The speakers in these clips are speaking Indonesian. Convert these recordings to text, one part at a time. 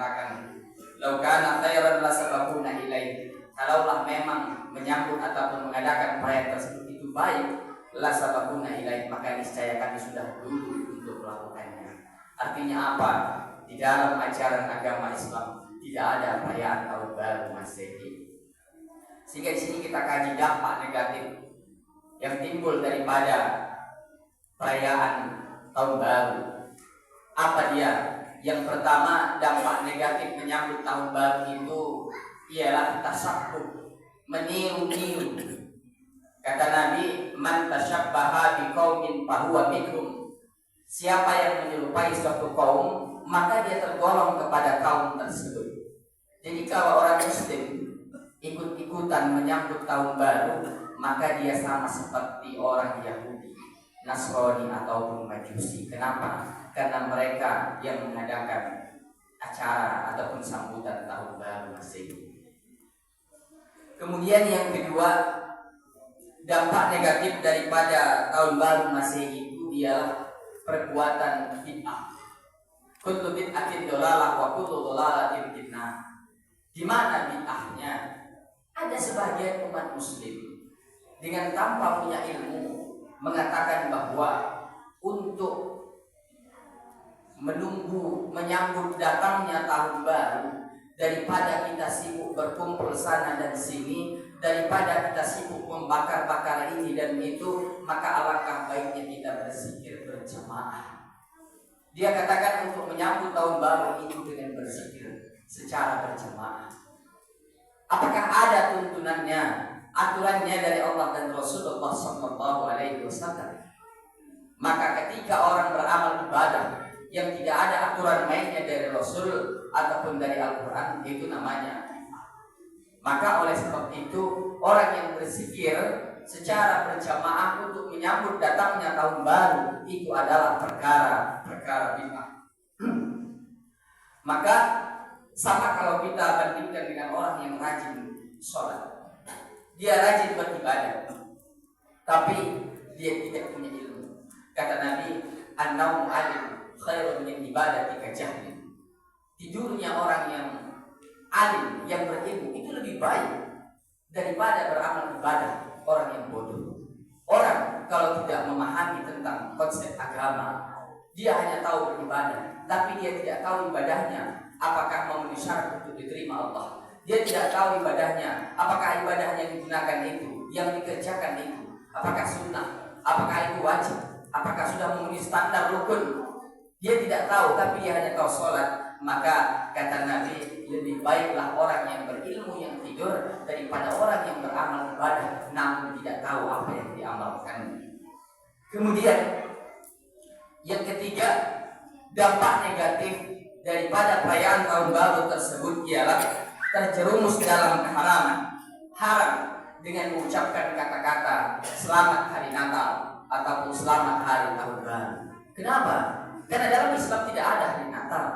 mengatakan, "Lau kana khairan lasabaquna ilaihi." Kalaulah memang menyambut ataupun mengadakan perayaan tersebut itu baik, lasabaquna ilaihi, maka niscaya kami sudah dulu untuk melakukannya. Artinya apa? Di dalam ajaran agama Islam tidak ada perayaan tahun baru Masehi. Sehingga di sini kita kaji dampak negatif yang timbul daripada perayaan tahun baru. Apa dia? Yang pertama, dampak negatif menyambut tahun baru itu ialah tasabbuh, meniru-niru. Kata Nabi, "Man tashabbaha biqaumin fahuwa minhum." Siapa yang menyerupai suatu kaum, maka dia tergolong kepada kaum tersebut. Jadi kalau orang Muslim ikut-ikutan menyambut tahun baru, maka dia sama seperti orang Yahudi, Nasrani ataupun Majusi. Kenapa? Karena mereka yang mengadakan acara ataupun sambutan tahun baru Masehi. Kemudian yang kedua, dampak negatif daripada tahun baru Masehi itu ialah perbuatan bid'ah. Kullu bid'atin dhalalah wa kullu dhalalatin finnah. Di mana bid'ahnya? Ada sebagian umat muslim dengan tanpa punya ilmu mengatakan bahwa untuk menunggu menyambut datangnya tahun baru, daripada kita sibuk berkumpul sana dan sini, daripada kita sibuk membakar-bakar ini dan itu, maka alangkah baiknya kita berzikir berjamaah. Dia katakan untuk menyambut tahun baru itu dengan berzikir secara berjamaah. Apakah ada tuntunannya, aturannya dari Allah dan Rasulullah SAW? Maka ketika orang beramal ibadah yang tidak ada aturan mainnya dari Rasul ataupun dari Al-Quran, itu namanya. Maka oleh sebab itu, orang yang berzikir secara berjamaah untuk menyambut datangnya tahun baru itu adalah perkara bid'ah. Maka sama kalau kita bandingkan dengan orang yang rajin sholat, dia rajin beribadah, tapi dia tidak punya ilmu. Kata Nabi, "An-naumu 'alim khairun min ibadatika jahlin." Tidurnya orang yang alim, yang berilmu itu lebih baik daripada beramal ibadah orang yang bodoh. Orang kalau tidak memahami tentang konsep agama, dia hanya tahu beribadah, tapi dia tidak tahu ibadahnya apakah memenuhi syarat untuk diterima Allah. Dia tidak tahu ibadahnya apakah ibadah yang digunakan itu, yang dikerjakan itu, apakah sunnah, apakah itu wajib, apakah sudah memenuhi standar rukun. Dia tidak tahu, tapi dia hanya tahu sholat. Maka kata Nabi, lebih baiklah orang yang berilmu yang tidur daripada orang yang beramal ibadah namun tidak tahu apa yang diamalkan. Kemudian yang ketiga, dampak negatif daripada perayaan tahun baru tersebut ialah terjerumus dalam keharaman. Haram dengan mengucapkan kata-kata selamat hari Natal ataupun selamat hari tahun baru. Kenapa? Karena dalam Islam tidak ada hari Natal.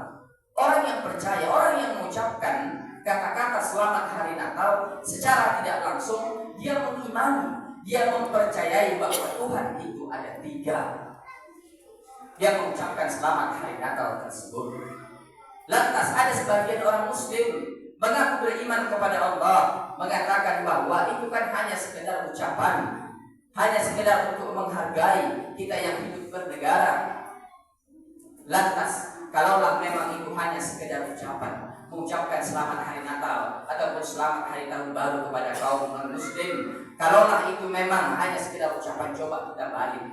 Orang yang percaya, orang yang mengucapkan kata-kata selamat hari Natal secara tidak langsung dia mengimani, dia mempercayai bahwa Tuhan itu ada 3. Dia mengucapkan selamat hari Natal tersebut. Lantas ada sebagian orang Muslim mengaku beriman kepada Allah, mengatakan bahwa itu kan hanya sekedar ucapan, hanya sekedar untuk menghargai kita yang hidup bernegara. Lantas kalaulah memang itu hanya sekedar ucapan, mengucapkan selamat hari Natal ataupun selamat hari tahun baru kepada kaum non-muslim, kalaulah itu memang hanya sekedar ucapan, coba kita balik.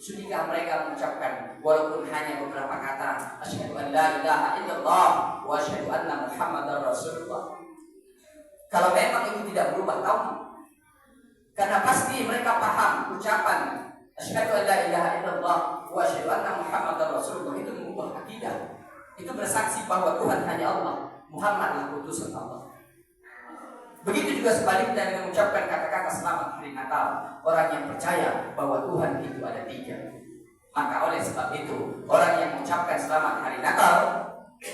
Sudahkah mereka mengucapkan walaupun hanya beberapa kata, asyhadu an la ilaha illallah wa asyhadu anna muhammadar rasulullah? Kalau memang itu tidak berubah tauhid, karena pasti mereka paham ucapan asyhadu an la ilaha illallah wa asyhadu anna muhammadar rasulullah itu mengubah akidah. Itu bersaksi bahwa Tuhan hanya Allah, Muhammadlah utusan Allah. Begitu juga sebaliknya dengan mengucapkan kata-kata selamat hari Natal, orang yang percaya bahwa Tuhan itu ada 3. Maka oleh sebab itu, orang yang mengucapkan selamat hari Natal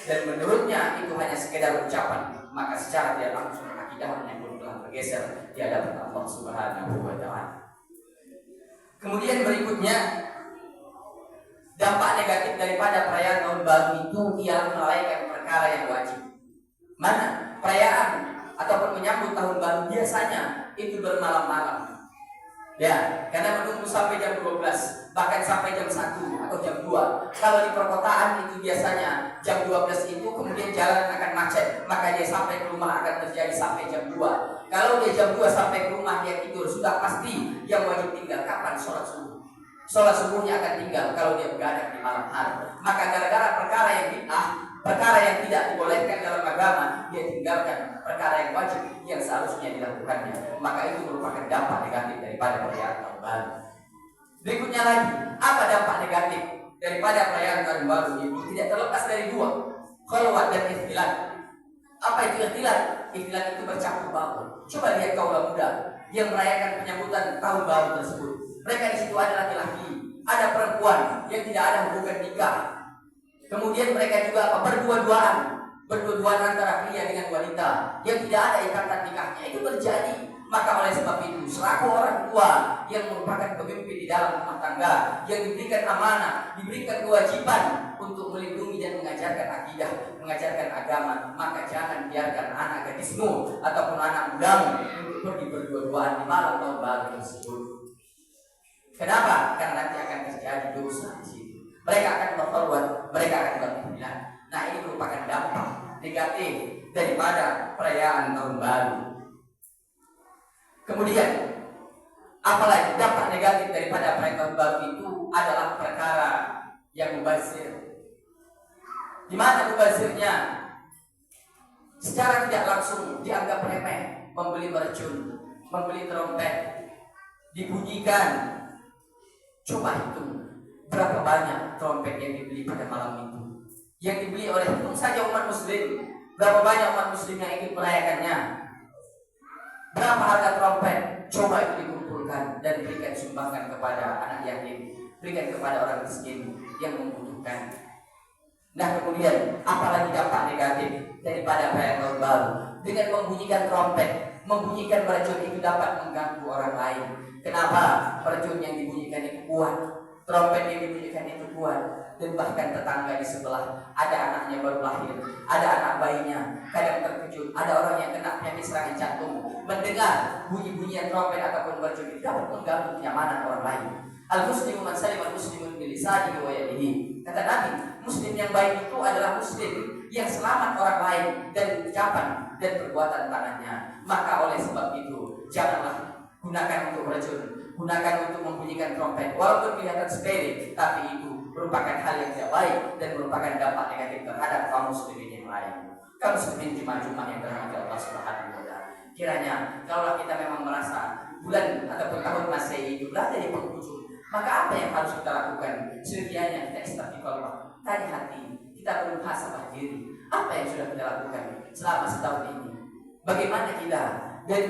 dan menurutnya itu hanya sekedar ucapan, maka secara tidak langsung akidahnya pun telah bergeser di hadapan Allah Subhanahu wa Ta'ala. Kemudian berikutnya, dampak negatif daripada perayaan tahun baru itu ialah melalaikan perkara yang wajib. Mana perayaan ataupun menyambut tahun baru biasanya itu bermalam-malam. Ya, karena menunggu sampai jam 12, bahkan sampai jam 1 atau jam 2. Kalau di perkotaan itu biasanya jam 12 itu kemudian jalan akan macet, maka dia sampai ke rumah akan terjadi sampai jam 2. Kalau dia jam 2 sampai ke rumah dia tidur, sudah pasti yang wajib tinggal kapan? Sholat subuh. Sholat subuhnya akan tinggal kalau dia begadang di malam hari. Maka gara-gara perkara yang bid'ah, perkara yang tidak dibolehkan dalam agama, dia tinggalkan perkara yang wajib yang seharusnya dilakukannya. Maka itu merupakan dampak negatif daripada perayaan tahun baru. Berikutnya lagi, apa dampak negatif daripada perayaan tahun baru itu? Tidak terlepas dari dua, khalwat dan ikhtilat. Apa itu ikhtilat? Ikhtilat itu bercampur baur. Coba lihat kaulah muda yang merayakan penyambutan tahun baru tersebut. Mereka di situ ada laki-laki, ada perempuan yang tidak ada hubungan nikah. Kemudian mereka juga berdua-duaan antara pria dengan wanita yang tidak ada ikatan nikahnya. Itu terjadi. Maka oleh sebab itu, selaku orang tua yang merupakan pemimpin di dalam rumah tangga, yang diberikan amanah, diberikan kewajiban untuk melindungi dan mengajarkan akidah, mengajarkan agama, maka jangan biarkan anak gadismu ataupun anak mudamu untuk pergi berdua-duaan di malam tahun baru tersebut. Kenapa? Karena nanti akan terjadi dosa di situ. Mereka akan berkorban, mereka akan berpindah. Nah, ini merupakan dampak negatif daripada perayaan tahun baru. Kemudian, apalagi dampak negatif daripada perayaan tahun baru itu adalah perkara yang mubazir. Di mana mubazirnya? Secara tidak langsung dianggap remeh, membeli mercun, membeli trompet, dibunyikan. Coba hitung berapa banyak trompet yang dibeli pada malam itu, yang dibeli oleh hitung saja umat muslim. Berapa banyak umat muslim yang ikut merayakannya? Berapa harga trompet? Coba itu dikumpulkan dan berikan sumbangan kepada anak yatim, berikan kepada orang miskin yang membutuhkan. Nah, kemudian apalagi dampak negatif daripada perayaan tahun baru? Dengan membunyikan trompet, membunyikan mercun itu dapat mengganggu orang lain. Kenapa? Mercun yang dibunyikan itu kuat, trompet yang dibunyikan itu kuat, dan bahkan tetangga di sebelah ada anaknya baru lahir, ada anak bayinya, kadang terkejut, ada orang yang kena penyakit serangan jantung, mendengar bunyi-bunyian trompet ataupun mercun itu dapat mengganggu kenyamanan orang lain. Al-muslimu man salim al-muslimun bi lisanihi wa yadihi. Kata Nabi, muslim yang baik itu adalah muslim yang selamat orang lain dari ucapan dan perbuatan tangannya. Maka oleh sebab itu, janganlah gunakan untuk mercun, gunakan untuk membunyikan trompet. Walaupun kelihatan sepele, tapi itu merupakan hal yang tidak baik dan merupakan dampak negatif terhadap kaum muslimin yang lain. Kaum muslimin jemaah-jemaah yang dirahmati Allah Subhanahu wa taala. Kiranya kalau kita memang merasa bulan ataupun tahun Masehi itu berada di penghujung, maka apa yang harus kita lakukan? Sedianya kita istighfar, tanya hati, kita bermuhasabah diri. Apa yang sudah kita lakukan selama setahun ini? Bagaimana kita? Dari